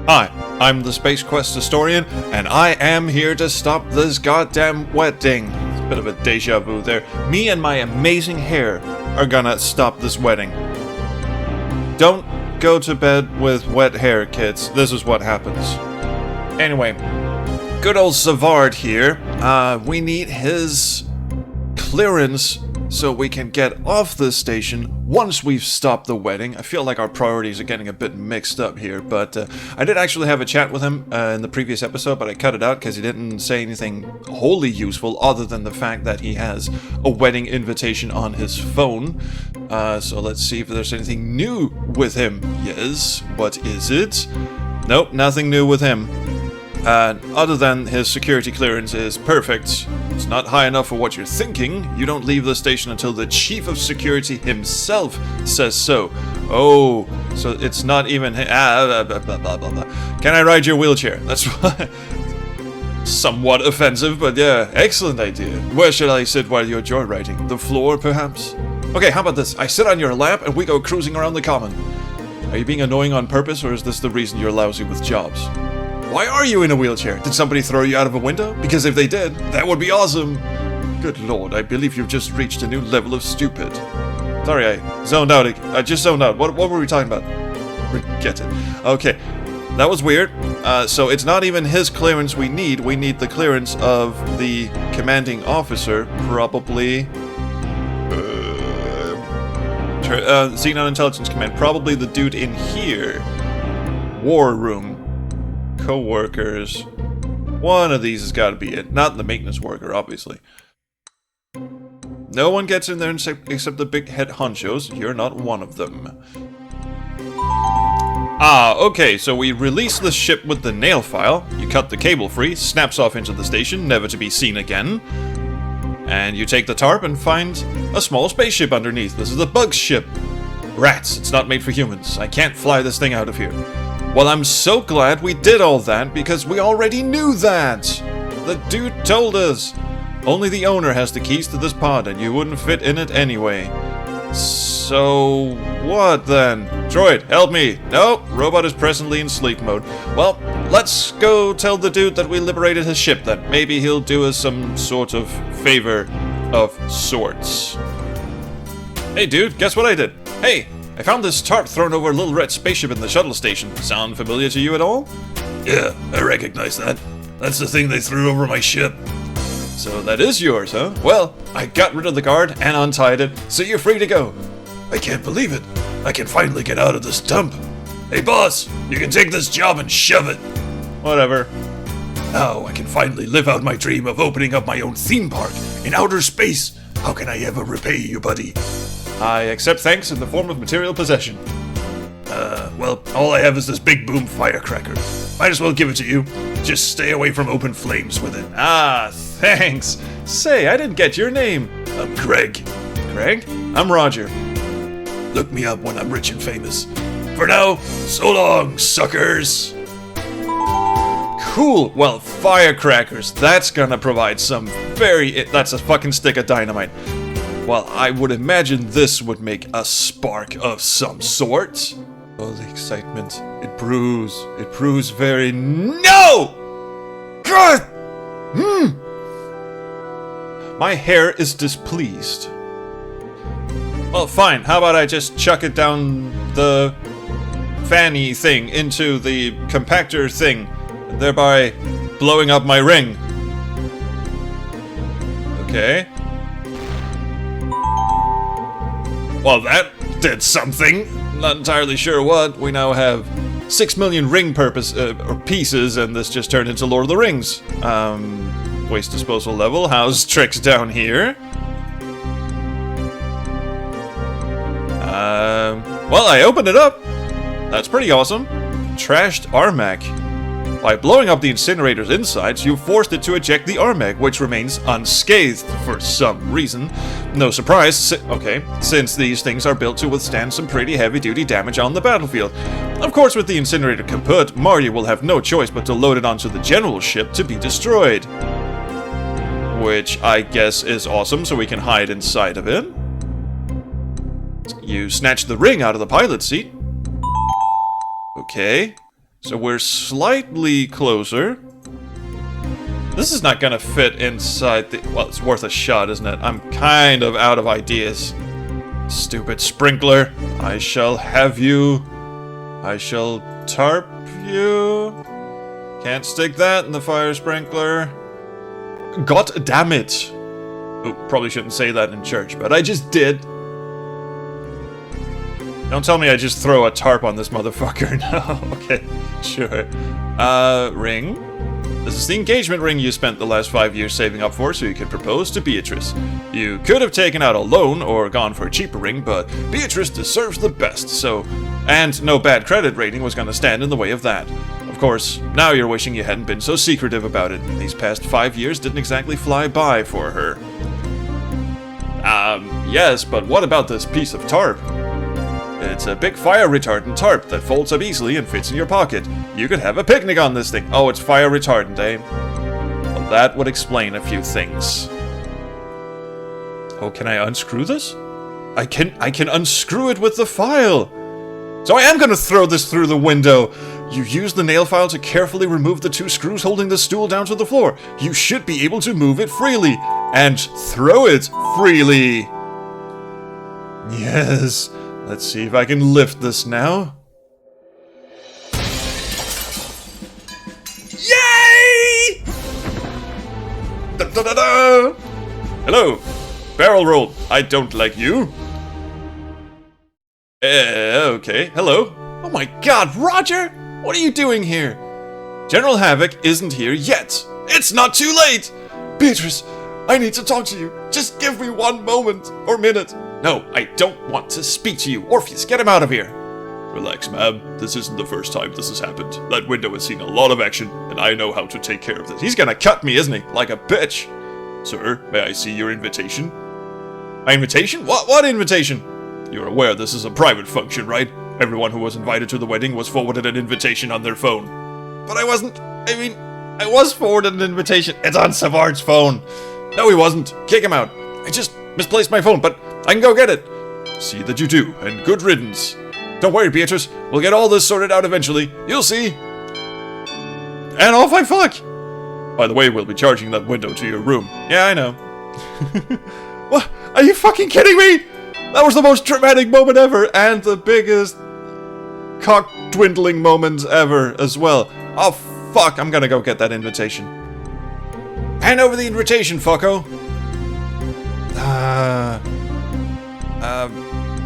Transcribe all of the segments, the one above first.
Hi, I'm the Space Quest historian, and I am here to stop this goddamn wedding. It's a bit of a deja vu there. Me and my amazing hair are gonna stop this wedding. Don't go to bed with wet hair, kids. This is what happens. Anyway, good old Savard here. We need his clearance so we can get off the station once we've stopped the wedding. I feel like our priorities are getting a bit mixed up here, but I did actually have a chat with him in the previous episode, but I cut it out because he didn't say anything wholly useful other than the fact that he has a wedding invitation on his phone. So let's see if there's anything new with him. Yes, what is it? Nope, nothing new with him. Other than his security clearance is perfect. It's not high enough for what you're thinking. You don't leave the station until the chief of security himself says so. Oh, so it's not even... blah, blah, blah, blah. Can I ride your wheelchair? That's somewhat offensive, but yeah, excellent idea. Where should I sit while you're joyriding? The floor, perhaps? Okay, how about this? I sit on your lap and we go cruising around the common. Are you being annoying on purpose, or is this the reason you're lousy with jobs? Why are you in a wheelchair? Did somebody throw you out of a window? Because if they did, that would be awesome. Good lord, I believe you've just reached a new level of stupid. Sorry, I zoned out. I just zoned out. What were we talking about? Forget it. Okay, that was weird. So it's not even his clearance we need. We need the clearance of the commanding officer, probably... Xenon Intelligence Command. Probably the dude in here. War room. Co-workers. One of these has got to be it. Not the maintenance worker, obviously. No one gets in there except the big head honchos. You're not one of them. Okay, so we release the ship with the nail file. You cut the cable free, snaps off into the station, never to be seen again. And you take the tarp and find a small spaceship underneath. This is the bug ship. Rats, it's not made for humans. I can't fly this thing out of here. Well, I'm so glad we did all that, because we already knew that! The dude told us! Only the owner has the keys to this pod, and you wouldn't fit in it anyway. So... what then? Droid, help me! No, robot is presently in sleep mode. Well, let's go tell the dude that we liberated his ship then. Maybe he'll do us some sort of favor of sorts. Hey dude, guess what I did? Hey! I found this tarp thrown over a little red spaceship in the shuttle station. Sound familiar to you at all? Yeah, I recognize that. That's the thing they threw over my ship. So that is yours, huh? Well, I got rid of the guard and untied it, so you're free to go. I can't believe it. I can finally get out of this dump. Hey boss, you can take this job and shove it. Whatever. Now I can finally live out my dream of opening up my own theme park in outer space. How can I ever repay you, buddy? I accept thanks in the form of material possession. Well, all I have is this big boom firecracker. Might as well give it to you. Just stay away from open flames with it. Thanks. Say, I didn't get your name. I'm Greg. Greg? I'm Roger. Look me up when I'm rich and famous. For now, so long, suckers! Cool. Well, firecrackers. That's gonna provide some that's a fucking stick of dynamite. Well, I would imagine this would make a spark of some sort. Oh, the excitement. It brews. It brews very... No! God! My hair is displeased. Well, fine. How about I just chuck it down the fanny thing into the compactor thing, thereby blowing up my ring. Okay. Well, that did something. Not entirely sure what. We now have 6 million ring pieces, and this just turned into Lord of the Rings. Waste disposal level. How's tricks down here? Well, I opened it up. That's pretty awesome. Trashed Armac. By blowing up the incinerator's insides, you forced it to eject the Armac, which remains unscathed for some reason. No surprise, since these things are built to withstand some pretty heavy-duty damage on the battlefield. Of course, with the incinerator kaput, Marty will have no choice but to load it onto the general ship to be destroyed. Which I guess is awesome, so we can hide inside of it. You snatch the ring out of the pilot seat. Okay. So we're slightly closer. This is not gonna fit inside the... Well, it's worth a shot, isn't it? I'm kind of out of ideas. Stupid sprinkler. I shall have you. I shall tarp you. Can't stick that in the fire sprinkler. God damn it. Ooh, probably shouldn't say that in church, but I just did. Don't tell me I just throw a tarp on this motherfucker. No, okay, sure. Ring. This is the engagement ring you spent the last 5 years saving up for so you could propose to Beatrice. You could have taken out a loan or gone for a cheaper ring, but Beatrice deserves the best, so... And no bad credit rating was gonna stand in the way of that. Of course, now you're wishing you hadn't been so secretive about it. These past 5 years didn't exactly fly by for her. Yes, but what about this piece of tarp? It's a big fire retardant tarp that folds up easily and fits in your pocket. You could have a picnic on this thing. Oh, it's fire retardant, eh? Well, that would explain a few things. Oh, can I unscrew this? I can unscrew it with the file! So I am gonna throw this through the window! You use the nail file to carefully remove the 2 screws holding the stool down to the floor. You should be able to move it freely. And throw it freely! Yes. Let's see if I can lift this now. Yay! Da, da, da, da. Hello. Barrel roll. I don't like you. Okay. Hello. Oh my god, Roger! What are you doing here? General Havoc isn't here yet. It's not too late! Beatrice, I need to talk to you. Just give me 1 moment or minute. No, I don't want to speak to you. Orpheus, get him out of here. Relax, ma'am. This isn't the first time this has happened. That window has seen a lot of action, and I know how to take care of this. He's gonna cut me, isn't he? Like a bitch. Sir, may I see your invitation? My invitation? What invitation? You're aware this is a private function, right? Everyone who was invited to the wedding was forwarded an invitation on their phone. But I wasn't... I was forwarded an invitation. It's on Savard's phone. No, he wasn't. Kick him out. I just misplaced my phone, but I can go get it. See that you do, and good riddance. Don't worry, Beatrice. We'll get all this sorted out eventually. You'll see. And off I fuck. By the way, we'll be charging that window to your room. Yeah, I know. What? Are you fucking kidding me? That was the most dramatic moment ever, and the biggest cock-dwindling moment ever as well. Oh, fuck. I'm gonna go get that invitation. Hand over the invitation, fucko.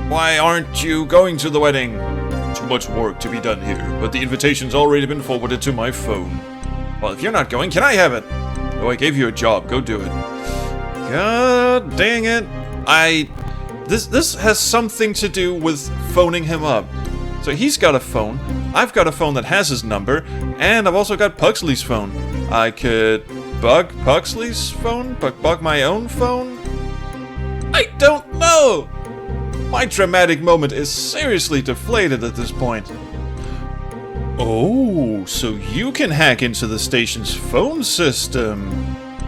Why aren't you going to the wedding? Too much work to be done here, but the invitation's already been forwarded to my phone. Well, if you're not going, can I have it? Oh, I gave you a job. Go do it. God dang it. This has something to do with phoning him up. So he's got a phone. I've got a phone that has his number, and I've also got Pugsley's phone. I could bug Pugsley's phone? Bug my own phone? I don't know! My dramatic moment is seriously deflated at this point. Oh, so you can hack into the station's phone system.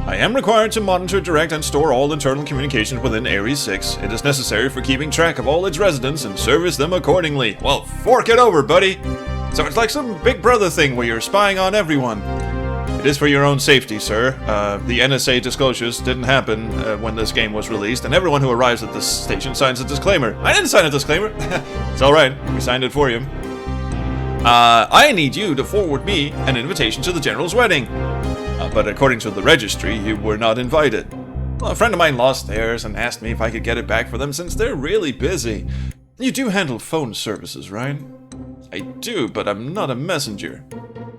I am required to monitor, direct, and store all internal communications within Ares 6. It is necessary for keeping track of all its residents and service them accordingly. Well, fork it over, buddy! So it's like some Big Brother thing where you're spying on everyone. It is for your own safety, sir. The NSA disclosures didn't happen when this game was released, and everyone who arrives at this station signs a disclaimer. I didn't sign a disclaimer! It's alright, we signed it for you. I need you to forward me an invitation to the General's wedding. But according to the registry, you were not invited. Well, a friend of mine lost theirs and asked me if I could get it back for them since they're really busy. You do handle phone services, right? I do, but I'm not a messenger.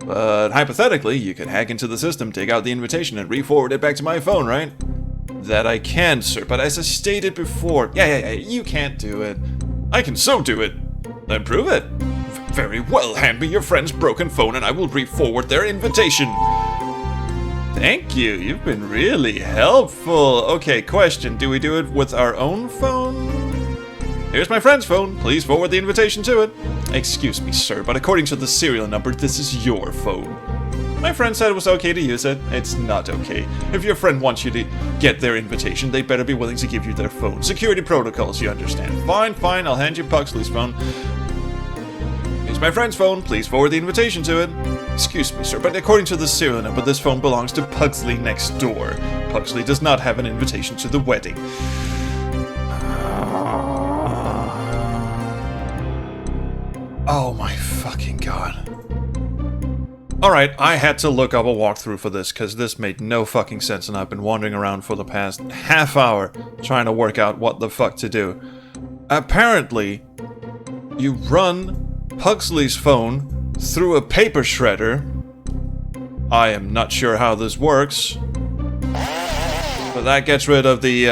But hypothetically, you could hack into the system, take out the invitation, and re-forward it back to my phone, right? That I can, sir, but as I stated before... Yeah, you can't do it. I can so do it. Then prove it. Very well, hand me your friend's broken phone and I will re-forward their invitation. Thank you, you've been really helpful. Okay, question, do we do it with our own phone? Here's my friend's phone, please forward the invitation to it. Excuse me, sir, but according to the serial number, this is your phone. My friend said it was okay to use it. It's not okay. If your friend wants you to get their invitation, they better be willing to give you their phone. Security protocols, you understand. Fine, I'll hand you Pugsley's phone. Here's my friend's phone. Please forward the invitation to it. Excuse me, sir, but according to the serial number, this phone belongs to Pugsley next door. Pugsley does not have an invitation to the wedding. Oh my fucking god. Alright, I had to look up a walkthrough for this, because this made no fucking sense, and I've been wandering around for the past half hour trying to work out what the fuck to do. Apparently, you run Pugsley's phone through a paper shredder. I am not sure how this works, but that gets rid of the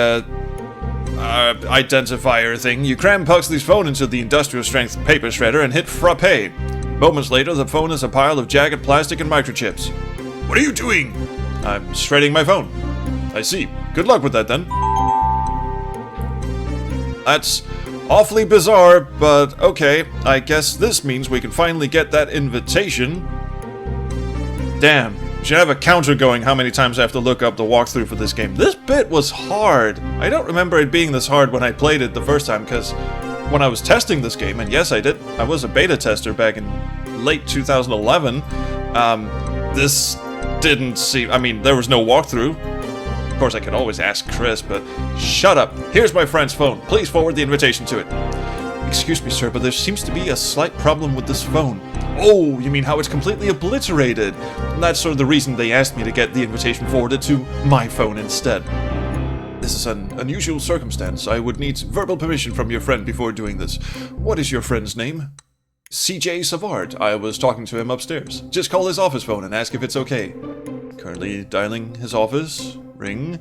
identifier thing. You cram Pugsley's phone into the industrial strength paper shredder and hit frappe. Moments later, the phone is a pile of jagged plastic and microchips. What are you doing? I'm shredding my phone. I see. Good luck with that, then. That's awfully bizarre, but okay. I guess this means we can finally get that invitation. Damn. Should have a counter going how many times I have to look up the walkthrough for this game. This bit was hard. I don't remember it being this hard when I played it the first time, because when I was testing this game, and yes, I was a beta tester back in late 2011, this didn't seem... I mean, there was no walkthrough. Of course, I could always ask Chris, but shut up. Here's my friend's phone. Please forward the invitation to it. Excuse me, sir, but there seems to be a slight problem with this phone. Oh, you mean how it's completely obliterated? That's sort of the reason they asked me to get the invitation forwarded to my phone instead. This is an unusual circumstance. I would need verbal permission from your friend before doing this. What is your friend's name? CJ Savard. I was talking to him upstairs. Just call his office phone and ask if it's okay. Currently dialing his office. Ring.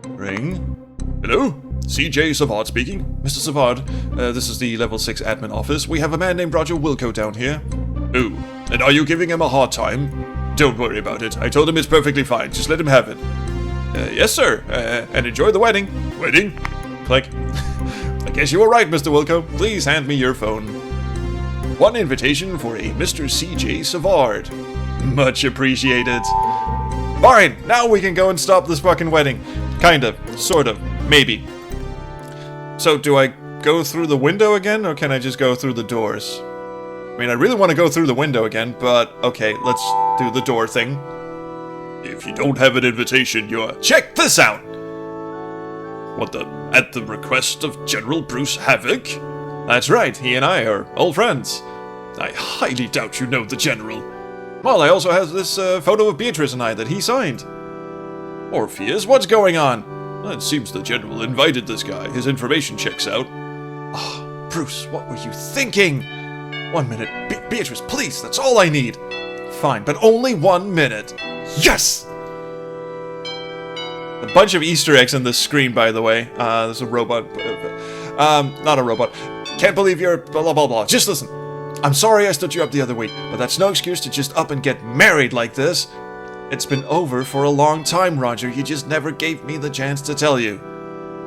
Ring. Hello? CJ Savard speaking. Mr. Savard, this is the level 6 admin office. We have a man named Roger Wilco down here. Oh, and are you giving him a hard time? Don't worry about it. I told him it's perfectly fine. Just let him have it. Yes, sir. And enjoy the wedding. Wedding? Click. I guess you were right, Mr. Wilco. Please hand me your phone. One invitation for a Mr. CJ Savard. Much appreciated. Fine, now we can go and stop this fucking wedding. Kind of. Sort of. Maybe. So, do I go through the window again, or can I just go through the doors? I mean, I really want to go through the window again, but okay, let's do the door thing. If you don't have an invitation, you're... Check this out! What the... At the request of General Bruce Havoc? That's right, he and I are old friends. I highly doubt you know the General. Well, I also have this photo of Beatrice and I that he signed. Orpheus, what's going on? It seems the General invited this guy. His information checks out. Oh, Bruce, what were you thinking? 1 minute. Beatrice, please, that's all I need. Fine, but only 1 minute. Yes! A bunch of Easter eggs on this screen, by the way. There's a robot. Not a robot. Can't believe you're blah blah blah blah. Just listen. I'm sorry I stood you up the other week, but that's no excuse to just up and get married like this. It's been over for a long time, Roger. You just never gave me the chance to tell you.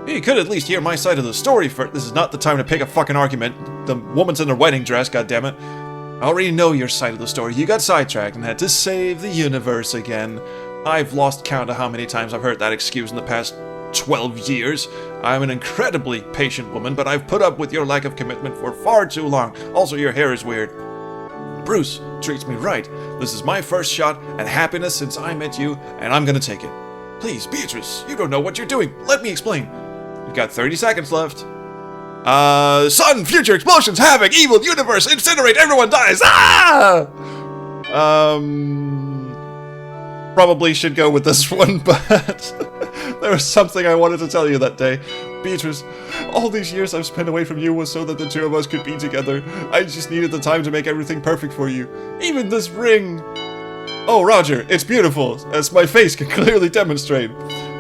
You could at least hear my side of the story first. This is not the time to pick a fucking argument. The woman's in her wedding dress, goddammit. I already know your side of the story. You got sidetracked and had to save the universe again. I've lost count of how many times I've heard that excuse in the past 12 years. I'm an incredibly patient woman, but I've put up with your lack of commitment for far too long. Also, your hair is weird. Bruce treats me right. This is my first shot at happiness since I met you, and I'm gonna take it. Please, Beatrice, you don't know what you're doing. Let me explain. You've got 30 seconds left. Sun, future, explosions, havoc, evil, universe, incinerate, everyone dies. Ah! Probably should go with this one, but there was something I wanted to tell you that day. Beatrice, all these years I've spent away from you was so that the two of us could be together. I just needed the time to make everything perfect for you. Even this ring. Oh, Roger, it's beautiful, as my face can clearly demonstrate.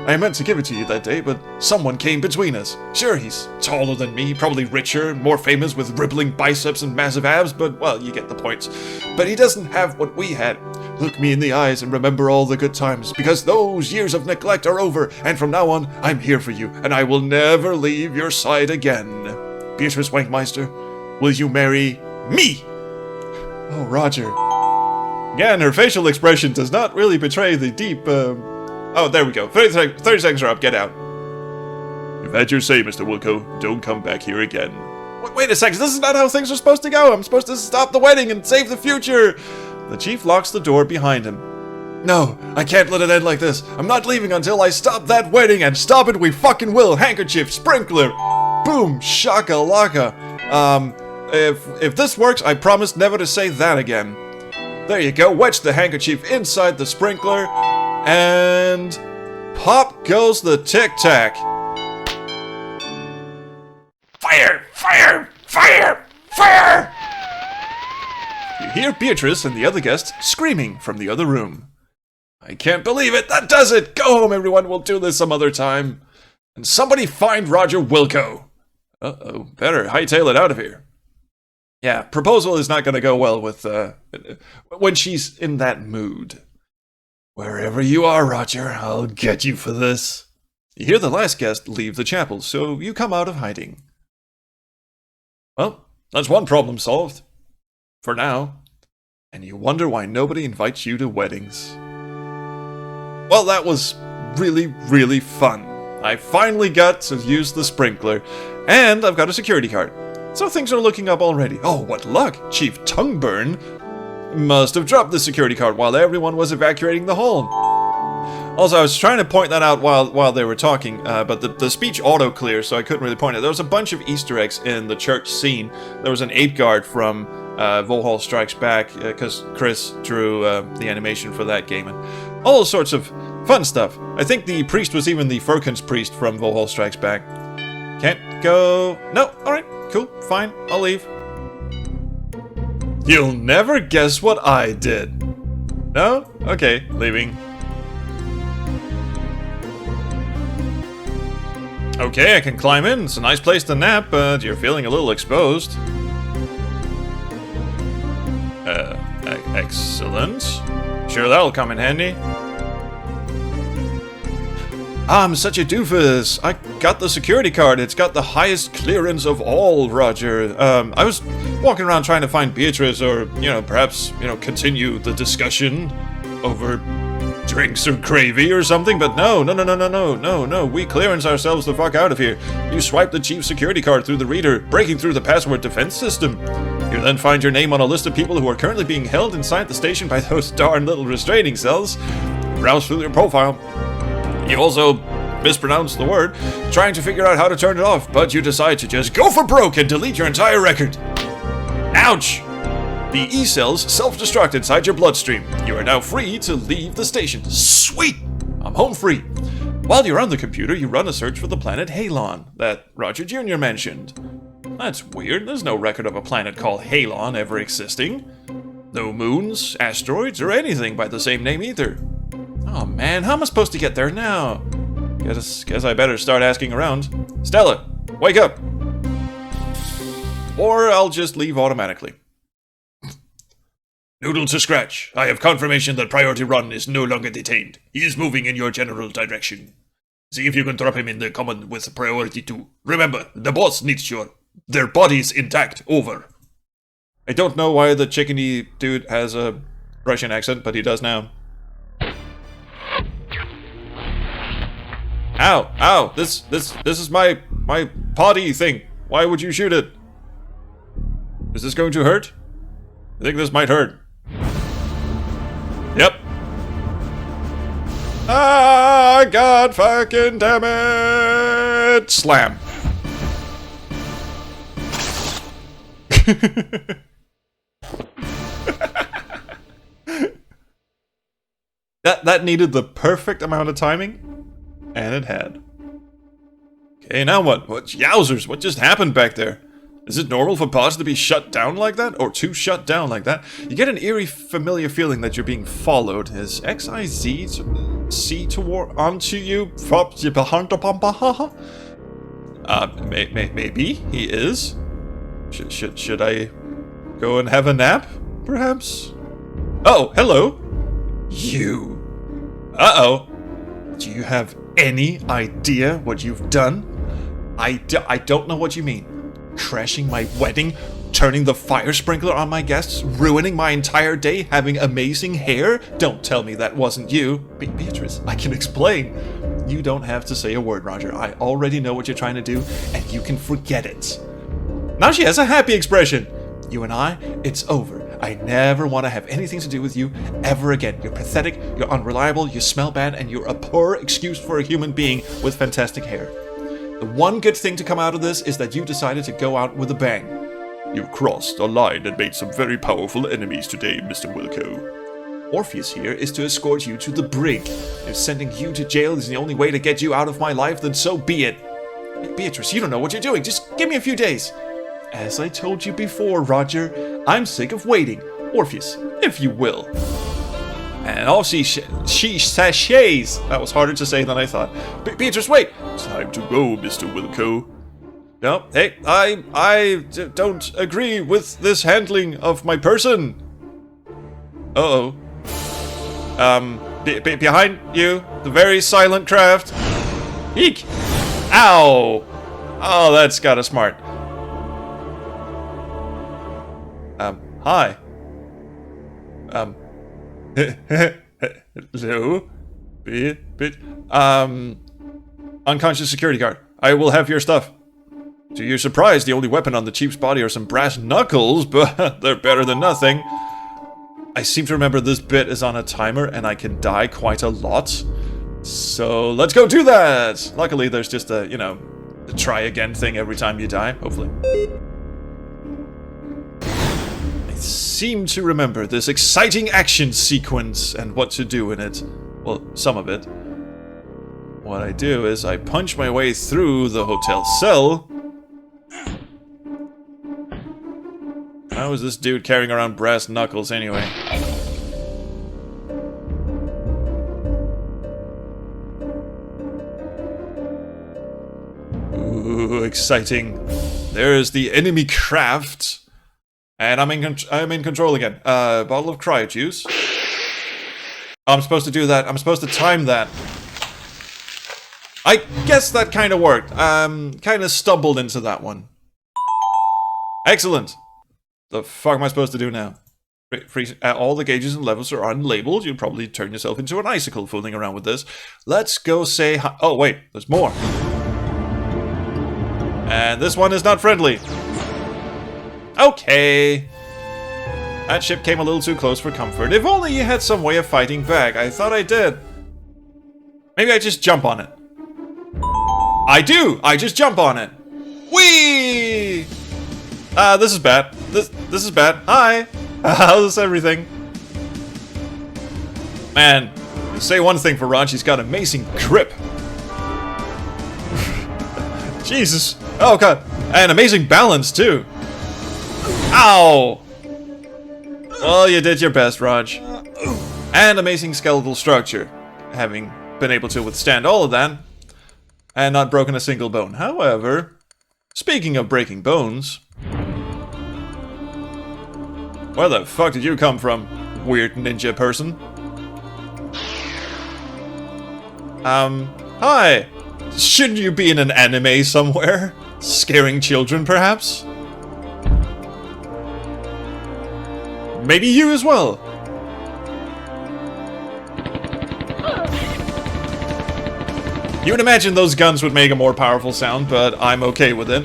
I meant to give it to you that day, but someone came between us. Sure, he's taller than me, probably richer, more famous with rippling biceps and massive abs, but, well, you get the point. But he doesn't have what we had. Look me in the eyes and remember all the good times, because those years of neglect are over, and from now on, I'm here for you, and I will never leave your side again. Beatrice Wankmeister, will you marry me? Oh, Roger. Again, her facial expression does not really betray the deep, Oh, there we go. 30 seconds are up. Get out. You've had your say, Mr. Wilco. Don't come back here again. Wait a second, this is not how things are supposed to go. I'm supposed to stop the wedding and save the future. The chief locks the door behind him. No, I can't let it end like this. I'm not leaving until I stop that wedding, and stop it we fucking will. Handkerchief, sprinkler, boom, shaka-laka. If this works, I promise never to say that again. There you go, wedge the handkerchief inside the sprinkler, and pop goes the tic-tac. Fire! Fire! Fire! Fire! You hear Beatrice and the other guests screaming from the other room. I can't believe it! That does it! Go home, everyone! We'll do this some other time. And somebody find Roger Wilco! Uh-oh. Better hightail it out of here. Yeah, proposal is not going to go well with, when she's in that mood. Wherever you are, Roger, I'll get you for this. You hear the last guest leave the chapel, so you come out of hiding. Well, that's one problem solved. For now. And you wonder why nobody invites you to weddings. Well, that was really, really fun. I finally got to use the sprinkler, and I've got a security card. So things are looking up already. Oh, what luck! Chief Tongueburn must have dropped the security card while everyone was evacuating the hall. Also, I was trying to point that out while they were talking, but the speech auto-clears, so I couldn't really point it. There was a bunch of Easter eggs in the church scene. There was an 8-guard from Mulvale Strikes Back, because Chris drew the animation for that game, and all sorts of fun stuff. I think the priest was even the Firkins priest from Mulvale Strikes Back. Can't go... No, alright, cool, fine, I'll leave. You'll never guess what I did. No? Okay, leaving. Okay, I can climb in. It's a nice place to nap, but you're feeling a little exposed. Excellent. Sure, that'll come in handy. I'm such a doofus. I got the security card. It's got the highest clearance of all, Roger. I was walking around trying to find Beatrice or, perhaps, continue the discussion over drinks or gravy or something, but no, we clearance ourselves the fuck out of here. You swipe the chief's security card through the reader, breaking through the password defense system. You then find your name on a list of people who are currently being held inside the station by those darn little restraining cells. Browse through their profile. You also mispronounced the word, trying to figure out how to turn it off, but you decide to just go for broke and delete your entire record. Ouch! The E-cells self-destruct inside your bloodstream. You are now free to leave the station. Sweet! I'm home free. While you're on the computer, you run a search for the planet Halon that Roger Jr. mentioned. That's weird. There's no record of a planet called Halon ever existing. No moons, asteroids, or anything by the same name either. Oh man, how am I supposed to get there now? Guess I better start asking around. Stella, wake up! Or I'll just leave automatically. Noodle to Scratch. I have confirmation that Priority Run is no longer detained. He is moving in your general direction. See if you can drop him in the common with Priority 2. Remember, the boss needs their bodies intact. Over. I don't know why the chickeny dude has a Russian accent, but he does now. Ow! Ow! This is my potty thing. Why would you shoot it? Is this going to hurt? I think this might hurt. Yep. Ah, God fucking damn it! Slam. That needed the perfect amount of timing, and it had. Okay, now what? What yowzers? What just happened back there? Is it normal for pods to be shut down like that? Or to shut down like that? You get an eerie, familiar feeling that you're being followed. Is XIZ C toward onto you? Maybe he is. Should I go and have a nap? Perhaps? Oh, hello. You. Uh-oh. Do you have any idea what you've done? I don't know what you mean. Crashing my wedding, turning the fire sprinkler on my guests, ruining my entire day, having amazing hair? Don't tell me that wasn't you. Beatrice, I can explain. You don't have to say a word, Roger. I already know what you're trying to do, and you can forget it. Now she has a happy expression. You and I, it's over. I never want to have anything to do with you ever again. You're pathetic, you're unreliable, you smell bad, and you're a poor excuse for a human being with fantastic hair. The one good thing to come out of this is that you decided to go out with a bang. You've crossed a line and made some very powerful enemies today, Mr. Wilco. Orpheus here is to escort you to the brig. If sending you to jail is the only way to get you out of my life, then so be it. Beatrice, you don't know what you're doing. Just give me a few days. As I told you before, Roger, I'm sick of waiting. Orpheus, if you will. And off she sashays. That was harder to say than I thought. Beatrice, wait. Time to go, Mr. Wilco. No, hey, I don't agree with this handling of my person. Uh-oh. Behind you, the very silent craft. Eek! Ow! Oh, that's kinda smart. Hi. Hello? Unconscious security guard. I will have your stuff. To your surprise, the only weapon on the chief's body are some brass knuckles, but they're better than nothing. I seem to remember this bit is on a timer and I can die quite a lot. So let's go do that! Luckily, there's just a, you know, the try again thing every time you die, hopefully. I seem to remember this exciting action sequence and what to do in it. Well, some of it. What I do is I punch my way through the hotel cell. How is this dude carrying around brass knuckles anyway? Ooh, exciting. There's the enemy craft. And I'm in control again. Bottle of cryo juice. Oh, I'm supposed to do that. I'm supposed to time that. I guess that kind of worked. Kind of stumbled into that one. Excellent. The fuck am I supposed to do now? All the gauges and levels are unlabeled. You'd probably turn yourself into an icicle fooling around with this. Let's go say hi. Oh, wait. There's more. And this one is not friendly. Okay. That ship came a little too close for comfort. If only you had some way of fighting back. I thought I did. Maybe I just jump on it. I do! I just jump on it. Whee! This is bad. This is bad. Hi! How's everything? Man, say one thing for Ron, she's got amazing grip. Jesus. Oh god. And amazing balance, too. Ow! Well, you did your best, Raj. And amazing skeletal structure. Having been able to withstand all of that. And not broken a single bone. However, speaking of breaking bones... Where the fuck did you come from, weird ninja person? Hi! Shouldn't you be in an anime somewhere? Scaring children, perhaps? Maybe you as well. You would imagine those guns would make a more powerful sound, but I'm okay with it.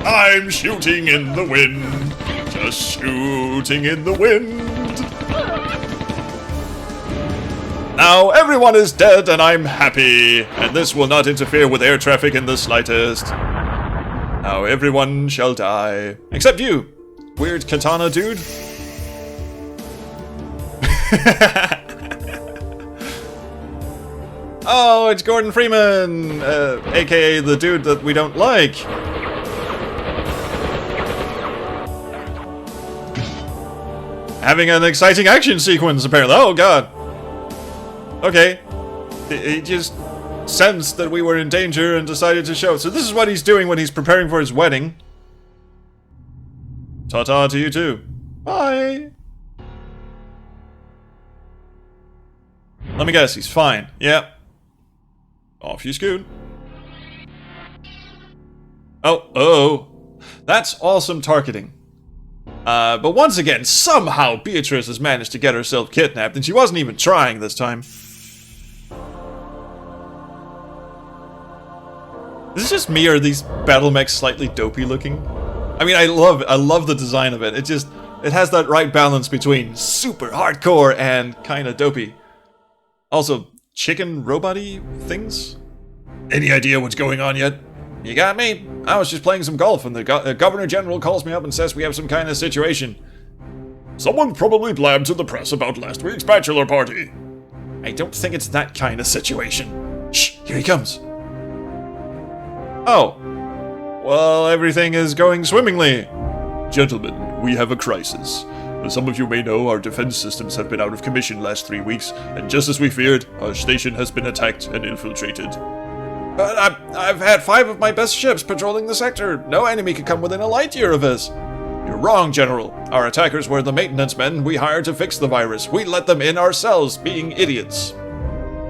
I'm shooting in the wind, just shooting in the wind. Now everyone is dead and I'm happy, and this will not interfere with air traffic in the slightest. Now everyone shall die. Except you, weird katana dude. Oh, it's Gordon Freeman, aka the dude that we don't like. Having an exciting action sequence, apparently. Oh, God. Okay. He just sensed that we were in danger and decided to show. So this is what he's doing when he's preparing for his wedding. Ta-ta to you, too. Bye. Let me guess, he's fine. Yep. Off you scoot. Oh. That's awesome targeting. But once again, somehow Beatrice has managed to get herself kidnapped, and she wasn't even trying this time. Is this just me, or are these battle mechs slightly dopey looking? I mean, I love the design of it. It has that right balance between super hardcore and kind of dopey. Also, chicken robot-y things? Any idea what's going on yet? You got me. I was just playing some golf, and the Governor General calls me up and says we have some kind of situation. Someone probably blabbed to the press about last week's bachelor party. I don't think it's that kind of situation. Shh, here he comes. Oh. Well, everything is going swimmingly. Gentlemen, we have a crisis. As some of you may know, our defense systems have been out of commission last 3 weeks, and just as we feared, our station has been attacked and infiltrated. But I've had 5 of my best ships patrolling the sector. No enemy could come within a light year of us. You're wrong, General. Our attackers were the maintenance men we hired to fix the virus. We let them in ourselves, being idiots.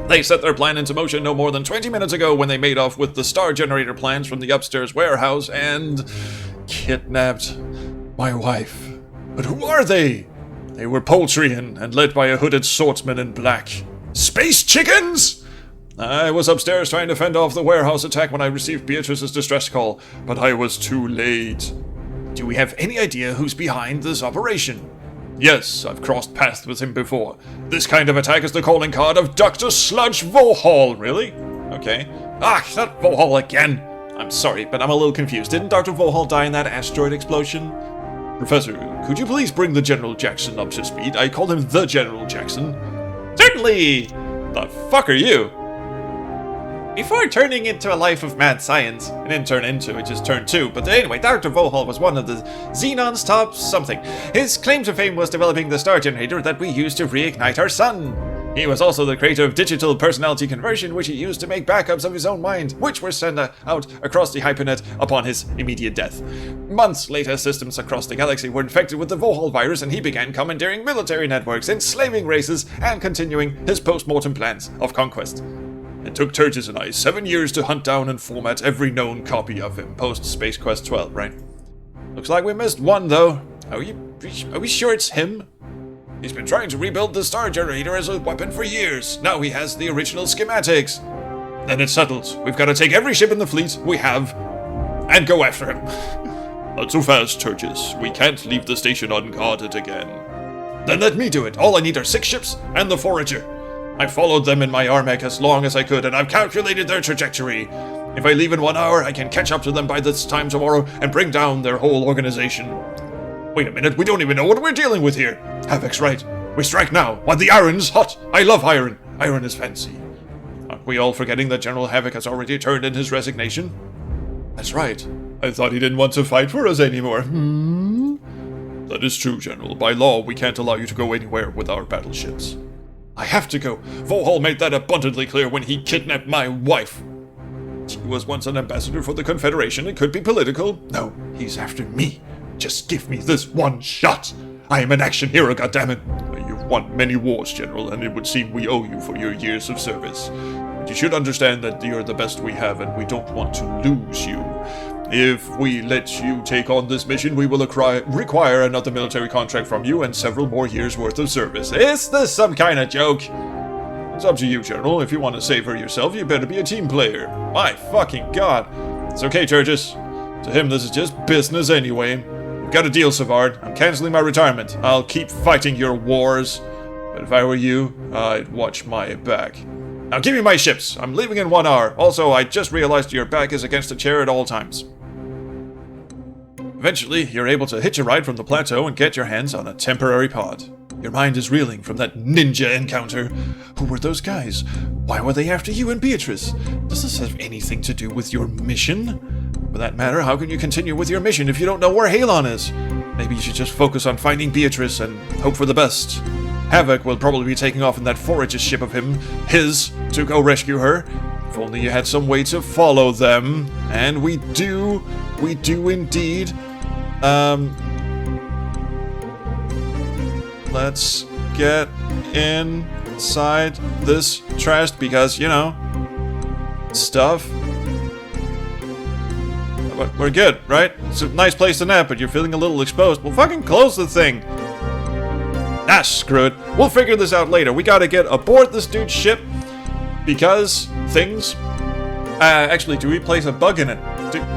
They set their plan into motion no more than 20 minutes ago when they made off with the star generator plans from the upstairs warehouse and kidnapped my wife. But who are they? They were Poultryan and led by a hooded swordsman in black. Space chickens? I was upstairs trying to fend off the warehouse attack when I received Beatrice's distress call, but I was too late. Do we have any idea who's behind this operation? Yes, I've crossed paths with him before. This kind of attack is the calling card of Dr. Sludge Vohall. Really? Okay. Ah, not Vohall again. I'm sorry, but I'm a little confused. Didn't Dr. Vohall die in that asteroid explosion? Professor, could you please bring the General Jackson up to speed? I called him the General Jackson. Certainly! The fuck are you? Before turning into a life of mad science, it didn't turn into, it just turned to, but anyway, Dr. Vohall was one of the Xenon's top something. His claim to fame was developing the star generator that we used to reignite our sun. He was also the creator of digital personality conversion, which he used to make backups of his own mind, which were sent out across the hypernet upon his immediate death. Months later, systems across the galaxy were infected with the Vohall virus, and he began commandeering military networks, enslaving races, and continuing his post-mortem plans of conquest. It took Turgis and I 7 years to hunt down and format every known copy of him, post-Space Quest 12, right? Looks like we missed one, though. Are we sure it's him? He's been trying to rebuild the star generator as a weapon for years. Now he has the original schematics. Then it's settled. We've got to take every ship in the fleet we have and go after him. Not so fast, Turgis. We can't leave the station unguarded again. Then let me do it. All I need are 6 ships and the Forager. I followed them in my Armech as long as I could, and I've calculated their trajectory. If I leave in 1 hour, I can catch up to them by this time tomorrow and bring down their whole organization. Wait a minute, we don't even know what we're dealing with here. Havoc's right. We strike now, while the iron's hot. I love iron. Iron is fancy. Aren't we all forgetting that General Havoc has already turned in his resignation? That's right. I thought he didn't want to fight for us anymore. That is true, General. By law, we can't allow you to go anywhere with our battleships. I have to go. Vohall made that abundantly clear when he kidnapped my wife. She was once an ambassador for the Confederation. It could be political. No, he's after me. Just give me this one shot. I am an action hero, goddammit. You've won many wars, General, and it would seem we owe you for your years of service. But you should understand that you're the best we have, and we don't want to lose you. If we let you take on this mission, we will require another military contract from you and several more years' worth of service. Is this some kind of joke? It's up to you, General. If you want to save her yourself, you better be a team player. My fucking god. It's okay, Turgis. To him, this is just business anyway. We've got a deal, Savard. I'm canceling my retirement. I'll keep fighting your wars. But if I were you, I'd watch my back. Now give me my ships. I'm leaving in 1 hour. Also, I just realized your back is against a chair at all times. Eventually, you're able to hitch a ride from the plateau and get your hands on a temporary pod. Your mind is reeling from that ninja encounter. Who were those guys? Why were they after you and Beatrice? Does this have anything to do with your mission? For that matter, how can you continue with your mission if you don't know where Halon is? Maybe you should just focus on finding Beatrice and hope for the best. Havoc will probably be taking off in that forager ship of his, to go rescue her. If only you had some way to follow them. And we do indeed. Let's get inside this trash because, you know, stuff. But we're good, right? It's a nice place to nap, but you're feeling a little exposed. Well, fucking close the thing. Ah, screw it. We'll figure this out later. We gotta get aboard this dude's ship because things. Actually, do we place a bug in it?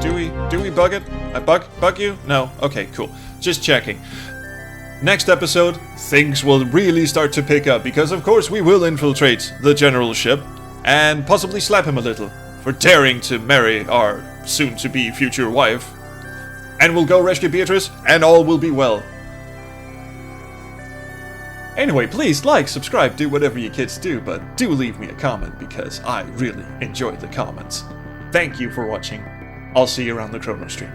Do we bug it? I bug you? No? Okay, cool. Just checking. Next episode, things will really start to pick up, because of course we will infiltrate the general ship, and possibly slap him a little, for daring to marry our soon-to-be future wife. And we'll go rescue Beatrice, and all will be well. Anyway, please like, subscribe, do whatever you kids do, but do leave me a comment, because I really enjoy the comments. Thank you for watching. I'll see you around the Chrono Stream.